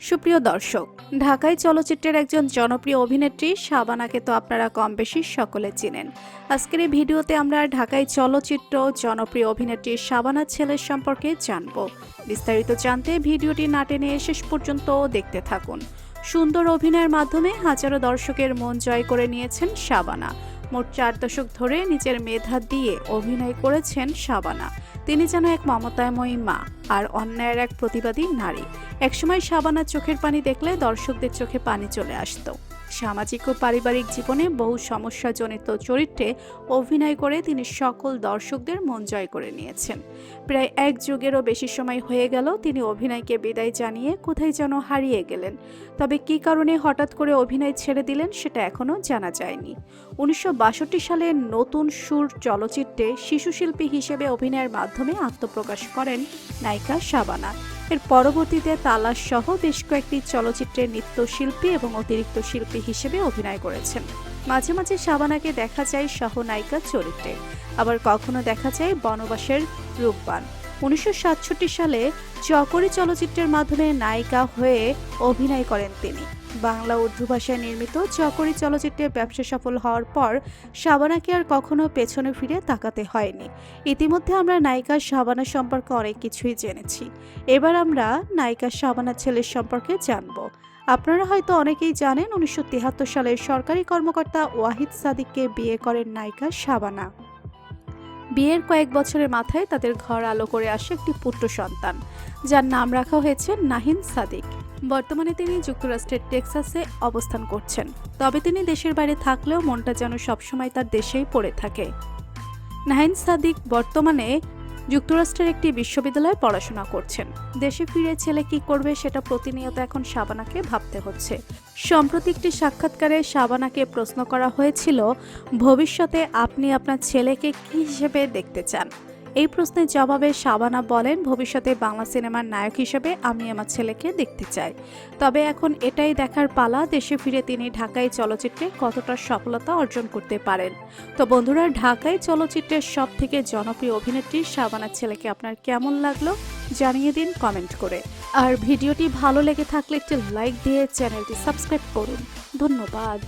সুপ্রিয় দর্শক, ঢাকাই চলচ্চিত্রের একজন জনপ্রিয় অভিনেত্রী শাবানাকে তো আপনারা কম বেশি সকলে চিনেন। আজকের এই ভিডিওতে আমরা ঢাকাই চলচ্চিত্র জনপ্রিয় অভিনেত্রী শাবানার ছেলের সম্পর্কে জানব। বিস্তারিত জানতে ভিডিওটি না টেনে শেষ পর্যন্ত দেখতে থাকুন। সুন্দর অভিনয়ের মাধ্যমে হাজারো দর্শকের মন জয় করে নিয়েছেন শাবানা। মোট 4 দশক ধরে নিজের মেধা দিয়ে অভিনয় করেছেন শাবানা। তিনি যেন এক মমতাময়ী মা আর অন্যায়ের এক প্রতিবাদী নারী। একসময় শাবানার চোখের পানি দেখলে দর্শকদের চোখে পানি চলে আসতো। সামাজিক ও পারিবারিক জীবনে বহু সমস্যাজনিত চরিত্রে অভিনয় করে তিনি সকল দর্শকদের মন জয় করে নিয়েছেন। প্রায় 1 যুগেরও বেশি সময় হয়ে গেল তিনি অভিনয়কে বিদায় জানিয়ে কোথায় যেন হারিয়ে গেলেন। তবে কী কারণে হঠাৎ করে অভিনয় ছেড়ে দিলেন সেটা এখনও জানা যায়নি। 1962 সালে নতুন সুর চলচ্চিত্রে শিশুশিল্পী হিসেবে অভিনয়ের মাধ্যমে আত্মপ্রকাশ করেন নায়িকা শাবানা। এর পরবর্তীতে তালাশ সহ বেশ কয়েকটি চলচ্চিত্রে নৃত্যশিল্পী এবং অতিরিক্ত শিল্পী হিসেবে অভিনয় করেছেন। মাঝে মাঝে শাবানাকে দেখা যায় সহনায়িকা চরিত্রে, আবার কখনো দেখা যায় বনবাসের রূপবান। 1967 সালে চকরি চলচ্চিত্রের মাধ্যমে নায়িকা হয়ে অভিনয় করেন তিনি। বাংলা উর্দু ভাষায় নির্মিত চকরি চলচ্চিত্রে ব্যবসা সফল হওয়ার পর শাবানাকে আর কখনো পেছনে ফিরে তাকাতে হয়নি। ইতিমধ্যে আমরা নায়িকা শাবানা সম্পর্কে অনেক কিছুই জেনেছি। এবার আমরা নায়িকা শাবানার ছেলের সম্পর্কে জানব। আপনারা হয়তো অনেকেই জানেন 1973 সালে সরকারি কর্মকর্তা ওয়াহিদ সাদিককে বিয়ে করেন নায়িকা শাবানা। বিয়ের কয়েক বছরের মাথায় তাদের ঘর আলো করে আসে একটি পুত্র সন্তান, যার নাম রাখা হয়েছে নাহিদ সাদিক। বর্তমানে তিনি যুক্তরাষ্ট্রের টেক্সাসে অবস্থান করছেন। তবে তিনি দেশের বাইরে থাকলেও মনটা যেন সবসময় তার দেশেই পড়ে থাকে। নাহিদ সাদিক বর্তমানে যুক্তরাষ্ট্রের একটি বিশ্ববিদ্যালয়ে পড়াশোনা করছেন। দেশে ফিরে ছেলে কি করবে সেটা প্রতিনিয়ত এখন শাবানাকে ভাবতে হচ্ছে। সম্প্রতি একটি সাক্ষাৎকারে শাবানাকে প্রশ্ন করা হয়েছিল, ভবিষ্যতে আপনি আপনার ছেলেকে কি হিসেবে দেখতে চান? এই প্রশ্নের জবাবে শাবানা বলেন, ভবিষ্যতে বাংলা সিনেমার নায়ক হিসেবে আমি আমার ছেলেকে দেখতে চাই। তবে এখন এটাই দেখার পালা, দেশে ফিরে তিনি ঢাকাই চলচ্চিত্রে কতটা সফলতা অর্জন করতে পারেন। তো বন্ধুরা, ঢাকাই চলচ্চিত্রের সবথেকে জনপ্রিয় অভিনেত্রী শাবানার ছেলেকে আপনার কেমন লাগলো জানিয়ে দিন কমেন্ট করে। আর ভিডিওটি ভালো লেগে থাকলে একটি লাইক দিয়ে চ্যানেলটি সাবস্ক্রাইব করুন। ধন্যবাদ।